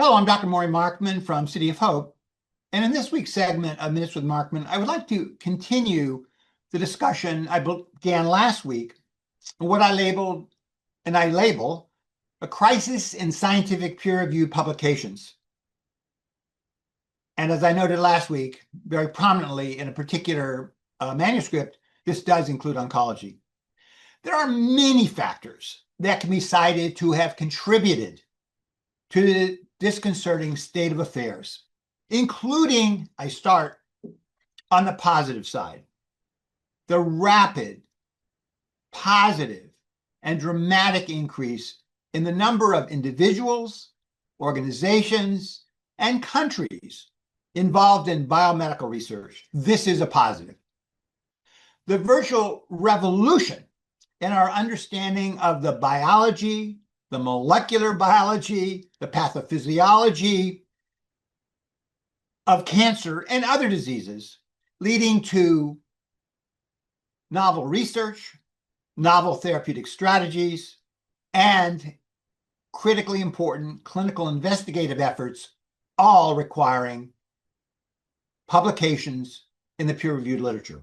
Hello, I'm Dr. Maury Markman from City of Hope. And in this week's segment of Minutes with Markman, I would like to continue the discussion I began last week on what I label a crisis in scientific peer-reviewed publications. And as I noted last week, very prominently in a particular manuscript, this does include oncology. There are many factors that can be cited to have contributed to the disconcerting state of affairs, including, I start on the positive side, the rapid, positive, and dramatic increase in the number of individuals, organizations, and countries involved in biomedical research. This is a positive. The virtual revolution in our understanding of the biology, the molecular biology, the pathophysiology of cancer and other diseases, leading to novel research, novel therapeutic strategies, and critically important clinical investigative efforts, all requiring publications in the peer-reviewed literature.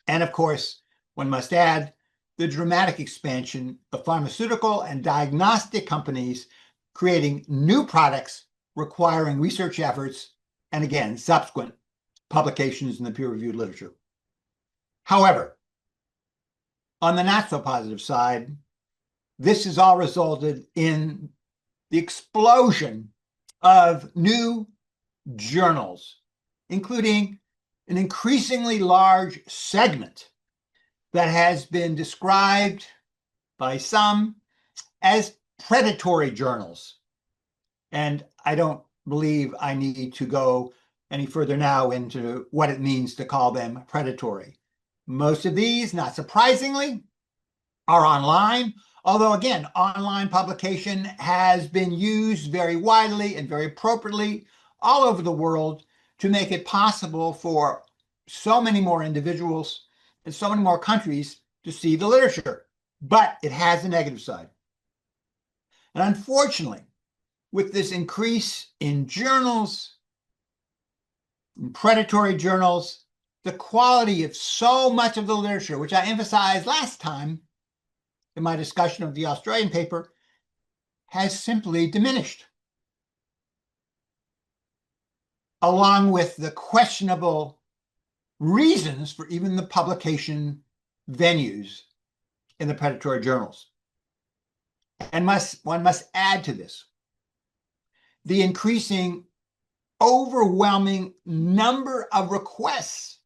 And of course, one must add the dramatic expansion of pharmaceutical and diagnostic companies creating new products requiring research efforts and, again, subsequent publications in the peer-reviewed literature. However, on the not so positive side, this has all resulted in the explosion of new journals, including an increasingly large segment that has been described by some as predatory journals. And I don't believe I need to go any further now into what it means to call them predatory. Most of these, not surprisingly, are online, although again, online publication has been used very widely and very appropriately all over the world to make it possible for so many more individuals in so many more countries to see the literature, but it has a negative side. And unfortunately, with this increase in journals, in predatory journals, the quality of so much of the literature, which I emphasized last time in my discussion of the Australian paper, has simply diminished, along with the questionable reasons for even the publication venues in the predatory journals. And one must add to this the increasing, overwhelming number of requests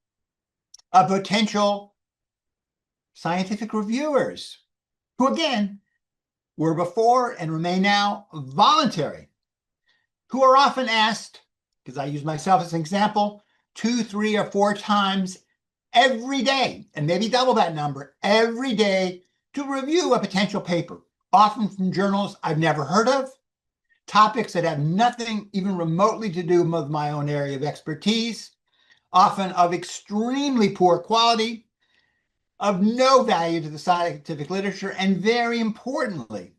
of potential scientific reviewers who, again, were before and remain now voluntary, who are often asked, because I use myself as an example, 2, 3, or 4 times every day, and maybe double that number every day, to review a potential paper, often from journals I've never heard of, topics that have nothing even remotely to do with my own area of expertise, often of extremely poor quality, of no value to the scientific literature, and very importantly,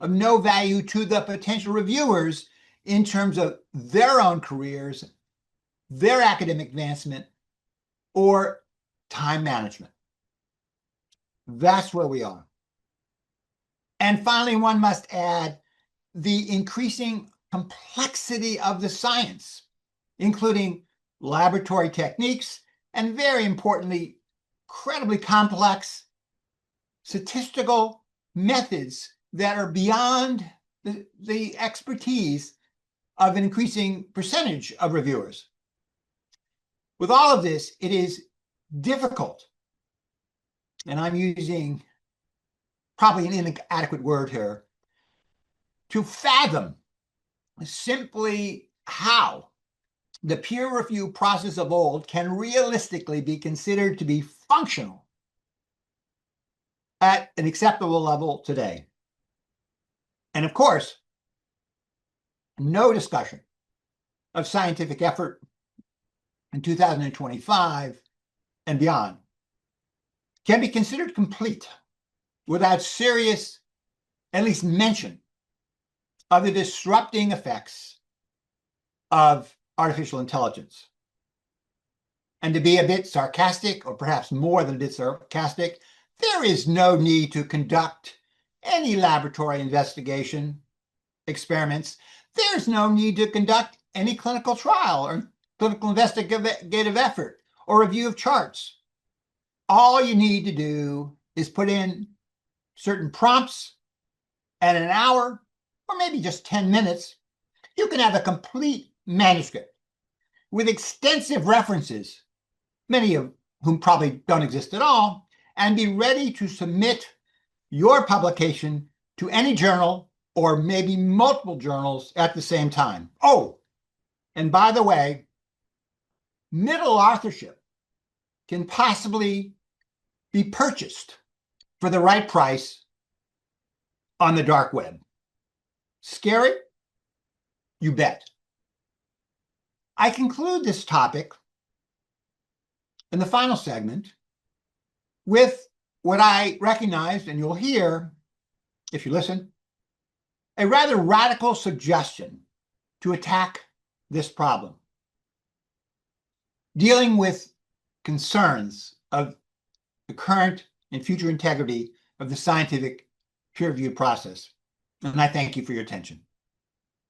of no value to the potential reviewers in terms of their own careers, their academic advancement, or time management. That's where we are. And finally, one must add the increasing complexity of the science, including laboratory techniques, and very importantly, incredibly complex statistical methods that are beyond the expertise of an increasing percentage of reviewers. With all of this, it is difficult, and I'm using probably an inadequate word here, to fathom simply how the peer review process of old can realistically be considered to be functional at an acceptable level today. And of course, no discussion of scientific effort in 2025 and beyond can be considered complete without serious, at least mention, of the disrupting effects of artificial intelligence. And to be a bit sarcastic, or perhaps more than a bit sarcastic, there is no need to conduct any laboratory investigation, experiments. There's no need to conduct any clinical trial or clinical investigative effort or review of charts. All you need to do is put in certain prompts, and in an hour, or maybe just 10 minutes, you can have a complete manuscript with extensive references, many of whom probably don't exist at all, and be ready to submit your publication to any journal or maybe multiple journals at the same time. Oh, and by the way, middle authorship can possibly be purchased for the right price on the dark web. Scary? You bet. I conclude this topic in the final segment with what I recognized, and you'll hear if you listen, a rather radical suggestion to attack this problem. Dealing with concerns of the current and future integrity of the scientific peer review process. And I thank you for your attention.